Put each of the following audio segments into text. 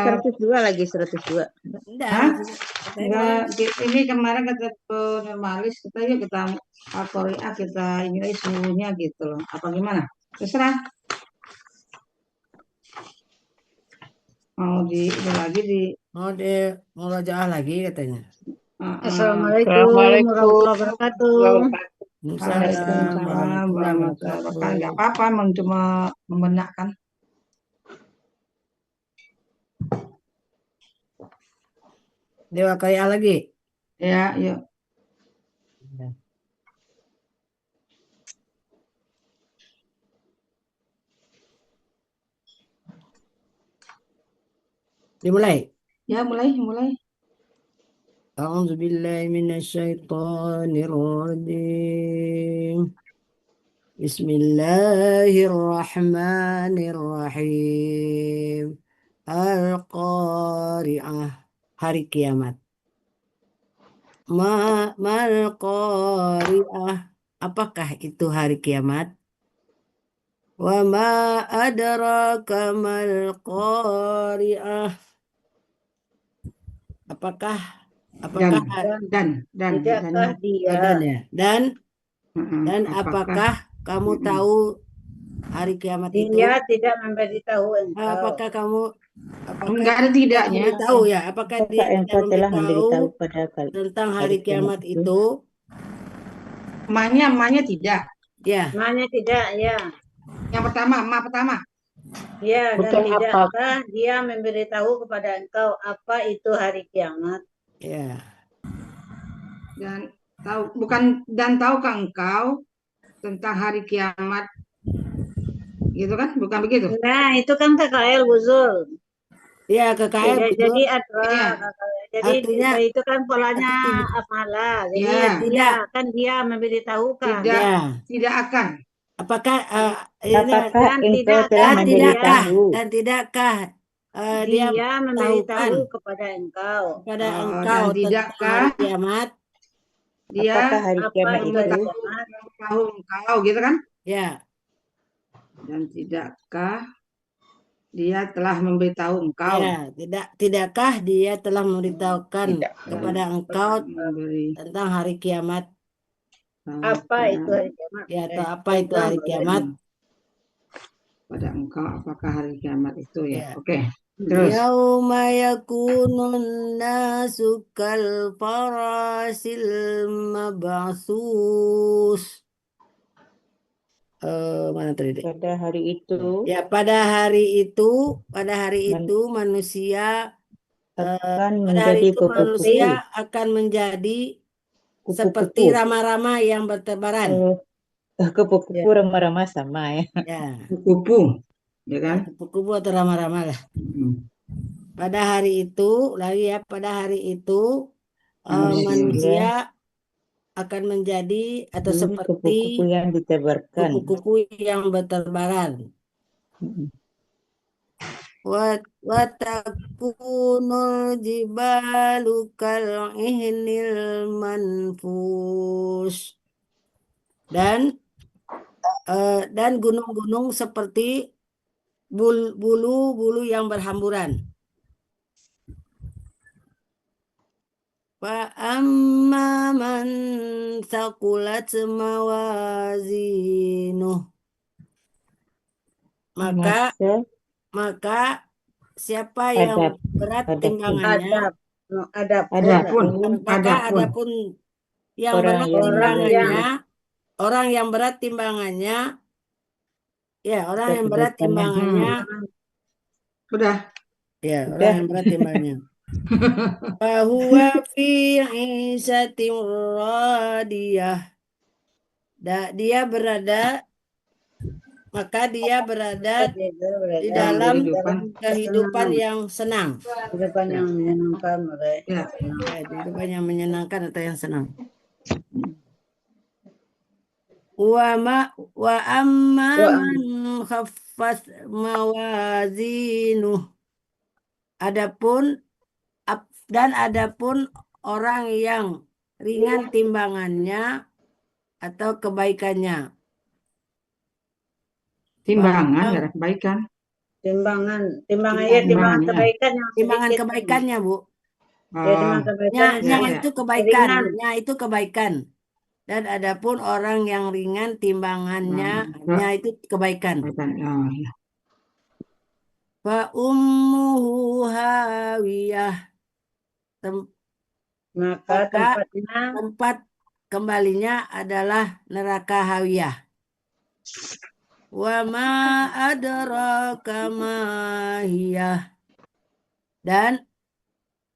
102 lagi 102. Enggak, Hah? katanya Enggak, ini kemarin kata penulis kita yuk kita Al-Qari'ah kita ini seluruhnya gitu loh. Apa gimana? Terserah. Mau di itu lagi di mau rajaah lagi katanya. Assalamualaikum warahmatullahi wabarakatuh. Waalaikumsalam warahmatullahi wabarakatuh. Enggak apa-apa, cuma membenarkan. Dewa Kaya lagi. Ya, yuk. Dimulai. Ya, mulai. A'udzu billahi minasyaitonir rajim. Bismillahirrahmanirrahim. Al-Qari'ah, hari kiamat. Mal Qari'ah, apakah itu hari kiamat? Wa ma adraka mal Qari'ah. Apakah Tidakkah dia dan apakah kamu tahu hari kiamat itu? dia tidak memberitahu engkau Apakah Enggak ada tidaknya. memberitahu ya? Apakah dia tidak engkau telah memberitahu memberitahu pada tentang hari kiamat itu? Emaknya tidak. Ya. Namanya tidak, ya. Yang pertama, emak pertama. Ya, dan Bukan tidakkah dia memberitahu kepada engkau apa itu hari kiamat? Ya. Dan tahukah engkau tentang hari kiamat? Gitu kan? Bukan begitu? Nah, itu kan KKL Buzul. Ya, KKL betul. Jadi ada Iya. jadi Artinya, itu kan polanya amalah. Jadi Ya. tidak kan dia memberitahukan. Tidak. Ya. Tidak akan. Apakah Apakah engkau telah memberitahu dan tidakkah dia memberitahu kepada engkau engkau dan tidakkah tentang hari kiamat? Dia apakah hari kiamat itu tahu engkau gitu kan? Ya. Dan tidakkah dia telah memberitahu engkau? Ya, tidakkah dia telah memberitahukan kepada engkau tentang hari kiamat? apa itu hari kiamat? Ya, atau apa itu hari kiamat? Pada engkau apakah hari kiamat itu ya? Ya. Oke. Terus. Yauma yakunun nasu kal farasil mab'sus. Mana tadi? Pada hari itu. Ya, pada hari itu manusia akan menjadi seperti rama-rama yang bertebaran. Kupu-kupu rama-rama sama ya. Ya. Kupu-kupu, ya kan? Kupu-kupu atau rama-rama lah. Pada hari itu manusia akan menjadi atau seperti kupu-kupu yang ditebarkan. Kupu-kupu yang berterbaran. Wa takunul jibalu kal ihnil manfus. Dan gunung-gunung seperti bulu-bulu yang berhamburan. Wa amma man thaqulat mawazinuh. Maka siapa yang berat timbangannya? Adapun yang berat timbangannya, orang yang berat timbangannya, ya orang yang berat timbangannya, udah, ya orang yang berat timbangannya. Bahwa fi isatim radiyah. Dia berada di dalam kehidupan yang senang. Kehidupan yang menyenangkan, kehidupan yang menyenangkan atau yang senang. Wa amma man khaffat mawazinuh. Adapun orang yang ringan timbangannya atau kebaikannya. Timbangan, nggak ada kebaikan. timbangan ya, Timbangan, timbangan ya. kebaikan yang Timbangan sedikit. kebaikannya, Bu. Ya, timbangan kebaikan yang Nya sedikit. itu kebaikan, Ringan. nya itu kebaikan. Dan adapun orang yang ringan timbangannya, nya itu kebaikan. Ya. Fa ummuhu hawiyah. Maka Maka tempatnya tempat kembalinya adalah neraka hawiyah. Wa ma adraka ma hiya. Dan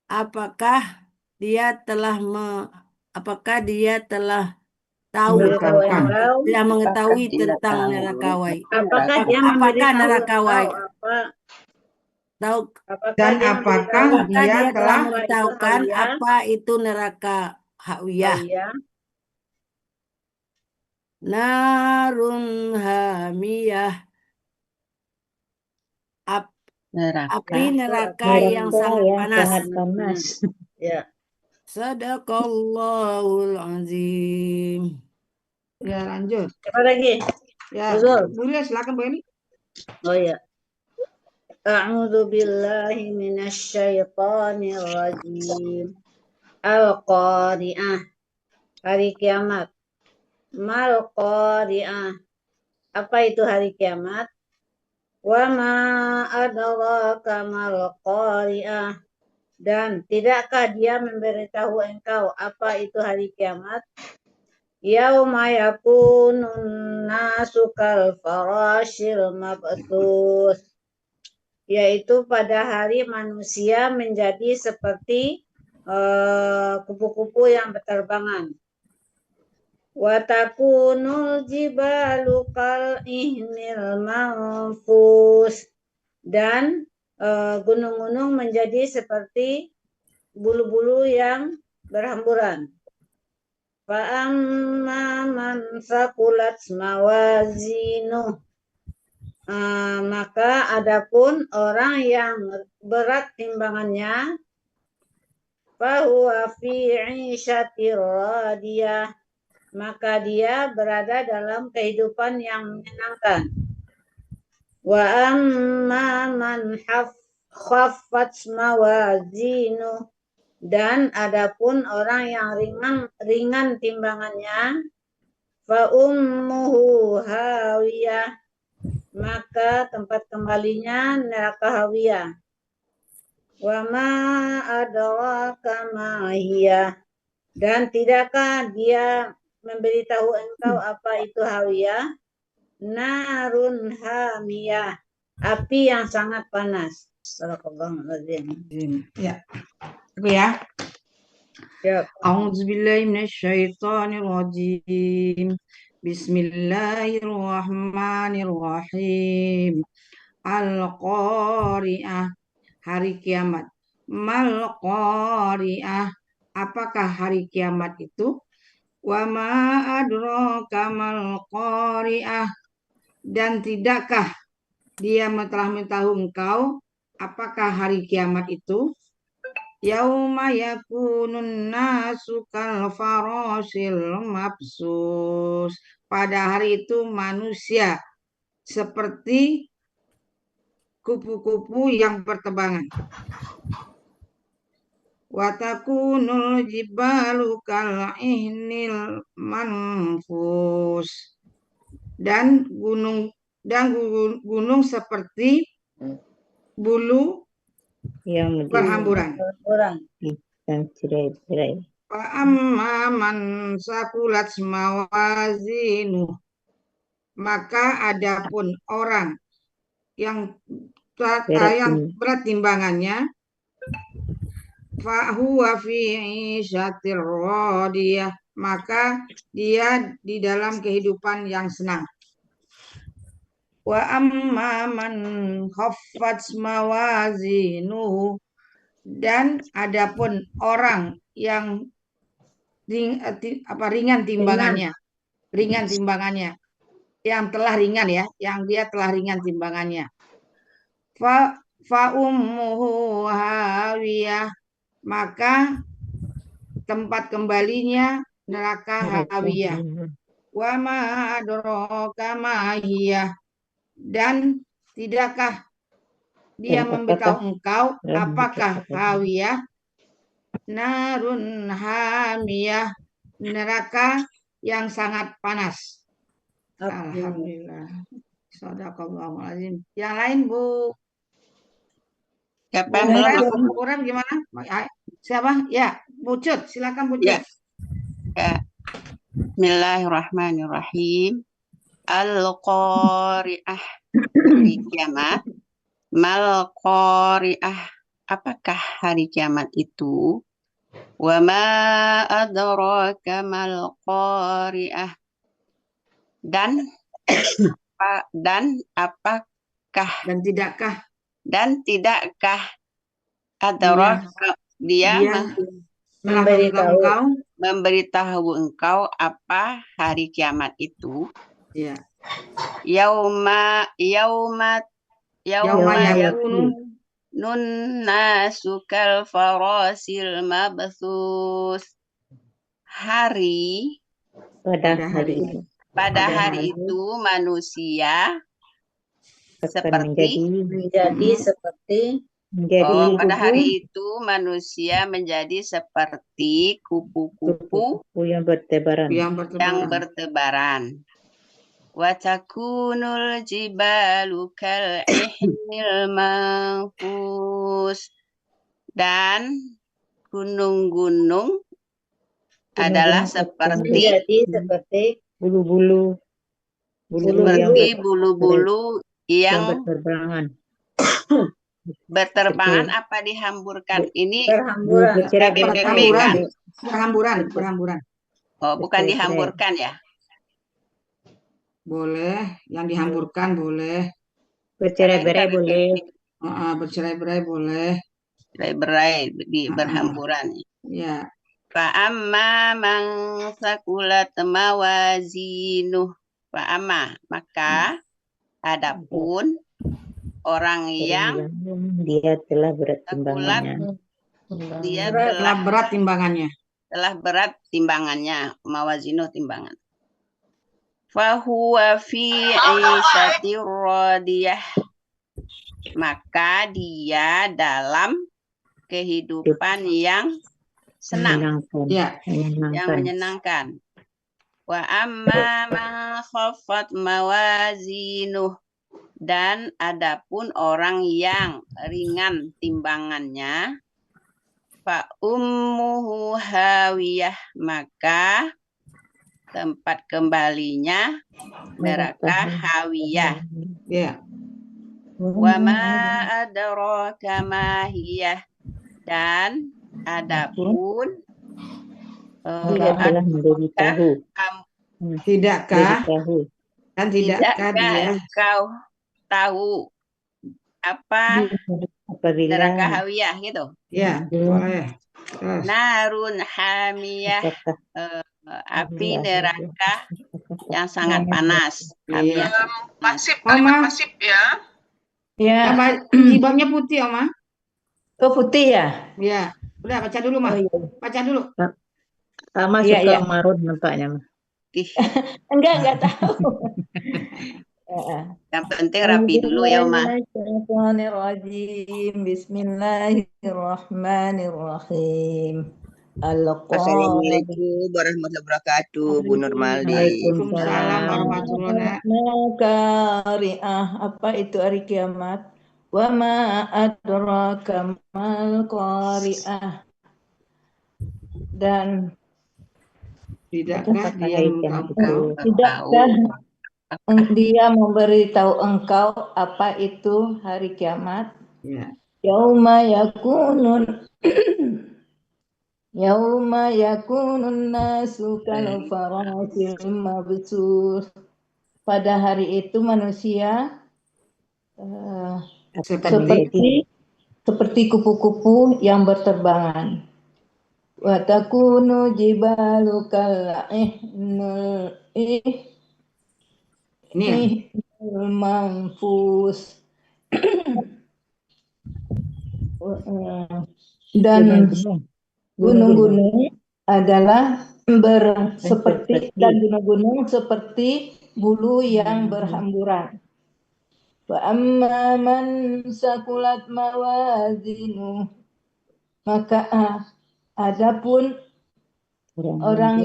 apakah dia telah tahu memberitahu engkau, tidak mengetahui tentang neraka wai? apakah dia Apakah memberitahu neraka engkau wai? apa? Tahu Apakah Dan dia apakah memberitahu apakah dia dia telah telah memberitahukan hawiyah? apa itu neraka hawiyah? Hawiyah. Narun hamiyah. Api neraka yang sangat panas. Ya. Sadaqallahul azim. Ya, lanjut. Apa lagi? Ya, Betul. boleh silakan Bu Eni. Oh ya. A'udzu billahi minasyaitonir rajim. Al-Qari'ah. Hari kiamat. Mal Qari'ah. Apa itu hari kiamat? Wa ma adraka mal Qari'ah. Dan tidakkah dia memberitahu engkau apa itu hari kiamat? Yauma yakunun nasu kal farashil mabthus. Yaitu pada hari manusia menjadi seperti kupu-kupu yang berterbangan. Wa takunul jibalu kal ihnil manfus. Dan gunung-gunung menjadi seperti bulu-bulu yang berhamburan. Fa'amma man sakulat mawazinuh. Maka adapun orang yang berat timbangannya, fahuwa fi 'ishatir radiyah, maka dia berada dalam kehidupan yang menyenangkan. Wa amma man khaffat mawazinuh, dan adapun orang yang ringan timbangannya, fa ummuhu hawiyah, maka tempat kembalinya neraka hawiyah. Wa ma adraka ma hiya, dan tidakkah dia memberitahu engkau apa itu hawiyah? Narun hamiyah, api yang sangat panas. Barakallahu. Ya. Oke ya. Ya. A'udzubillahi minasyaitonirrajim. Bismillahirrahmanirrahim. Al-Qari'ah, hari kiamat. Mal-Qari'ah, apakah hari kiamat itu? Wa ma adraka mal-Qari'ah, dan tidakkah dia telah mengetahui engkau apakah hari kiamat itu? Yauma yakunun nasu kal farashil mabsus. Pada hari itu manusia seperti kupu-kupu yang berterbangan. Wa takunul jibalu kal ihnil manfus. Dan gunung seperti bulu yang berhamburan. Amma man sakulat mawazinu, maka adapun orang yang berat timbangannya, fahuwa fi 'ishatir radiyah, maka dia di dalam kehidupan yang senang. Wa amma man khaffat mawazinuhu, dan adapun orang yang ringan timbangannya, yang telah ringan ya, yang dia telah ringan timbangannya. Fa ummuhu hawiyah, maka tempat kembalinya neraka hawiyah. Wa ma adraka ma hiyah, dan tidakkah dia Dan memberitahu apakah engkau, apakah apakah hawiyah narun hamiyah, neraka yang sangat panas. Alhamdulillah. Shadaqallahul azim. Yang lain Bu, Siapa Bu yang belum? Ellen, Bu Quran gimana? Siapa? Ya, Bu Cut, silakan Bu Cut. Ya. Ya. Bismillahirrahmanirrahim. Al-Qari'ah, hari kiamat. Mal-Qari'ah, apakah hari kiamat itu? Wa ma adraka mal-Qari'ah, dan apakah Dan tidakkah adraka dia dia telah memberitahu engkau? memberitahu engkau apa hari kiamat itu? Ya. Yauma yakunu nun nasukal farasil mabthus, hari pada hari itu pada hari itu manusia akan seperti menjadi seperti menjadi pada hari itu manusia menjadi seperti kupu-kupu kupu-kupu yang bertebaran. yang yang bertebaran. bertebaran. Wa takunul jibalu kal'ihnil manfus, dan gunung-gunung adalah seperti menjadi seperti bulu-bulu bulu-bulu yang yang berterbangan. berterbangan apa dihamburkan. Ini berhamburan. KBBP kan? Berhamburan. Oh, bukan dihamburkan ya? Boleh, yang dihamburkan boleh. Bercerai-berai boleh. Bercerai-berai boleh. Berai-berai di berhamburan. Ya. Fa'amma man sakulat mawazinuh. Fa'amma, maka adapun orang yang dia telah berat timbangannya. dia Telah berat timbangannya. telah berat timbangannya, mawazinuh timbangan. Fahuwa fi 'ishatir radiyah, maka dia dalam kehidupan yang senang, yang menyenangkan. Wa amma man khaffat mawazinuh, dan adapun orang yang ringan timbangannya, fa ummuhu hawiyah, maka tempat kembalinya neraka hawiyah. Ya. Wa ma adraka ma hiyah, dan adapun telah memberitahu. Tidakkah dia engkau tahu apa apabila neraka hawiyah gitu? Ya, boleh. Narun hamiyah, api neraka yang sangat panas. Iya. Pasif, Oma. pasif ya. Ya. Jilbabnya putih, Oma. Oh, putih ya? Ya. Udah baca dulu, Mah. Oh, iya. Baca dulu. sama suka marun nampaknya, Mah. Enggak tahu. Yang penting rapi dulu ya, Ma. Bismillahirrahmanirrahim. Assalamualaikum warahmatullahi wabarakatuh, Bu Nurmaldi. Waalaikumsalam warahmatullahi Qari'ah, apa itu hari kiamat? Wa ma adraka mal qari'ah. Dan tidakkah dia memberitahu engkau apa itu hari kiamat? Ya. Yauma yakunun nasu kal farasil mabsus. Pada hari itu manusia seperti kupu-kupu yang berterbangan. Wa takunu jibalu kal'ihnil manfus. Dan gunung-gunung adalah seperti bulu yang berhamburan. Wa amma man sakulat mawazinu, maka adapun orang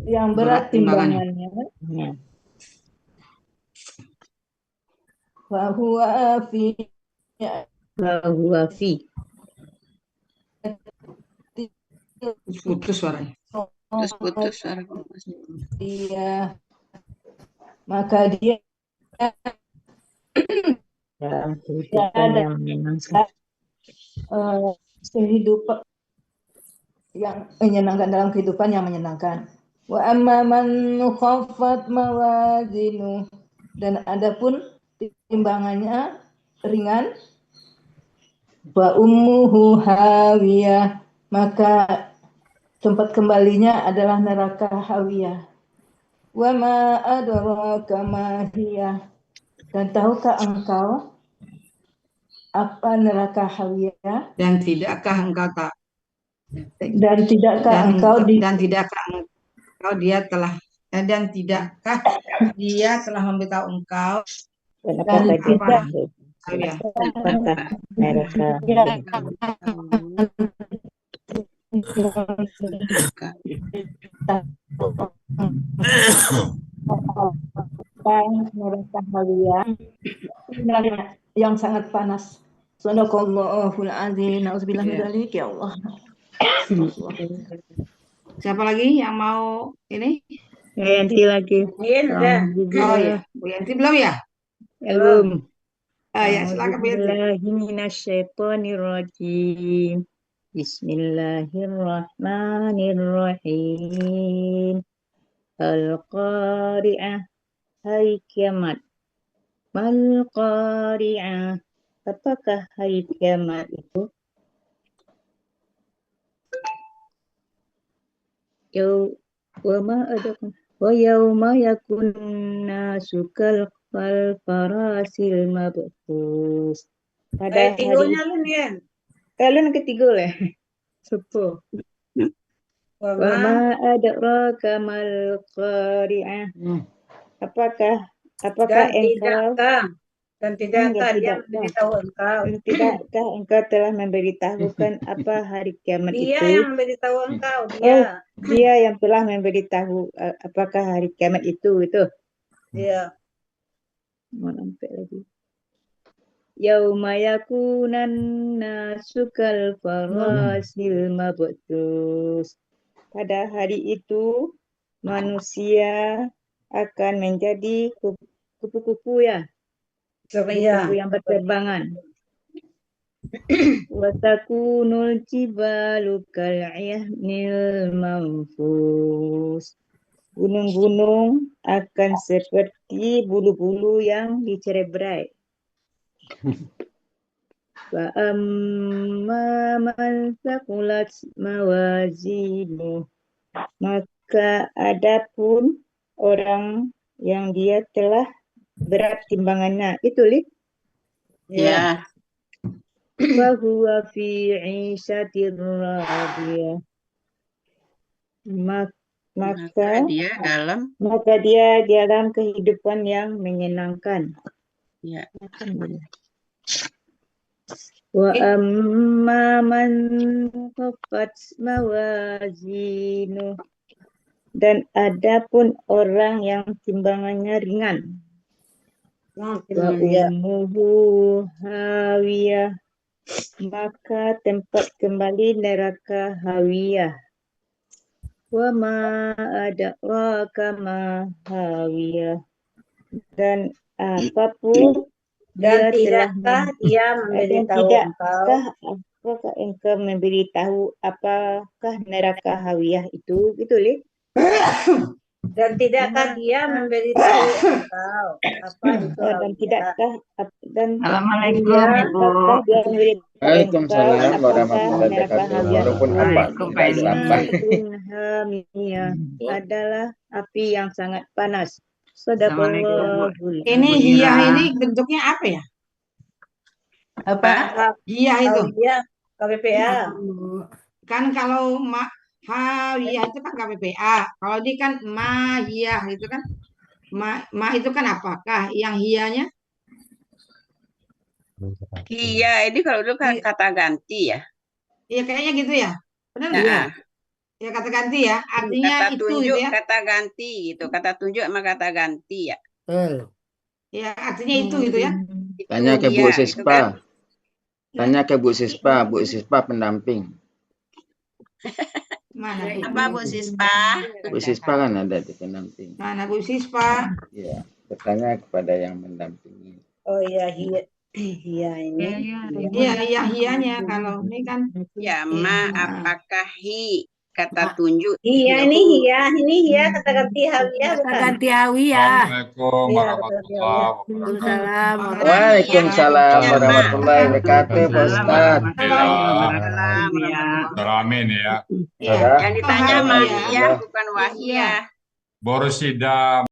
yang berat timbangannya, wa huwa fi Putus suaranya. Putus suara. dia, maka dia dalam kehidupan yang menyenangkan. kehidupan yang menyenangkan, dalam kehidupan yang menyenangkan. Wa amma man khaffat mawazinu, dan adapun timbangannya ringan, wa ummuhu hawiyah, maka tempat kembalinya adalah neraka hawiyah. Wa ma adraka ma hiya, dan tahukah engkau apa neraka hawiyah? Dan tidakkah engkau tak Dan tidakkah engkau dia telah memberitahu engkau Dan apakah dia apa? tahu Ya. apakah neraka neraka hawiyah yang sangat panas. Sadaqallahul azim. Nauzubillah min dzalik, ya Allah. Siapa lagi yang mau ini? Yanti lagi. Oh ya, Bu Yanti belum ya? Belum. Ya, silakan Bu Yanti. Bismillahirrahmanirrahim. Bismillahirrahmanirrahim. Al-Qari'ah, hari kiamat. Mal-Qari'ah, apakah hari kiamat itu? Wa yauma yakunna sukal farasil mabthus. Pada hari kalian ketiga lah. Sepuluh. Wa ma adraka mal qari'ah. Apakah tidakkah dia memberitahu engkau? Tidakkah engkau telah memberitahukan apa hari kiamat Dia itu? yang memberitahu engkau, Dia yang telah memberitahu apakah hari kiamat itu. Iya. Mau sampai lagi. Yauma yakunan nasukal farasil mabthus. Pada hari itu manusia akan menjadi kupu-kupu ya. Kupu-kupu yang berterbangan. Wa takunul jibalu kal'ihnil manfus. Gunung-gunung akan seperti bulu-bulu yang dicerebrai. Wa amma man thaqulat mawazinu, maka adapun orang yang dia telah berat timbangannya itu Ya. wa huwa fi 'ishatir radiyah, maka dia dalam kehidupan yang menyenangkan. Ya. Wa amma man khaffat mawazinu, dan adapun orang yang timbangannya ringan, wa ummuhu hawiyah, maka tempat kembali neraka hawiyah. Wa ma adraka ma hawiyah, dan apapun Dan tidakkah dia memberitahu engkau? Apakah engkau memberitahu apakah neraka hawiyah itu? Gitu, Dan tidakkah dia memberitahu engkau apa itu dan tidakkah Assalamualaikum, Ibu. Waalaikumsalam warahmatullahi wabarakatuh. Walaupun apa? Adalah api yang sangat panas. Ini hiyah ini bentuknya apa ya? Apa? Hiyah itu. Hiyah KPPA. Kan kalau hawiyah itu kan KPPA. Kalau dia kan mahiyah itu kan Ma itu kan apakah, yang hianya? Iya, ini kalau dulu kan kata ganti ya. Iya kayaknya gitu ya. Benar Nah, nggak? Ya kata ganti ya. Artinya kata itu tunjuk, gitu ya. kata ganti gitu. Kata tunjuk sama kata ganti ya. Ya artinya itu gitu ya. Itu Tanya ke Bu dia, itu Sispa. kan. Tanya ke Bu Sispa. Bu Sispa pendamping. Mana Bu? Apa Bu Sispa? Bu Sispa kan ada di pendamping. Mana Bu Sispa? Ya, bertanya kepada yang mendampingi. Oh iya, hia ini. Iya hianya. Kalau ini kan Ya, ma apakah hi? Kata tunjuk. Hia ini kata ganti hawiyah Kata bukan? ganti hawiyah. Assalamualaikum Iya, warahmatullahi Waalaikumsalam. Waalaikumsalam warahmatullahi wabarakatuh, Pak Ustaz. Waalaikumsalam. Amin ya. Yang ditanya Mahia bukan Wahia. Borosida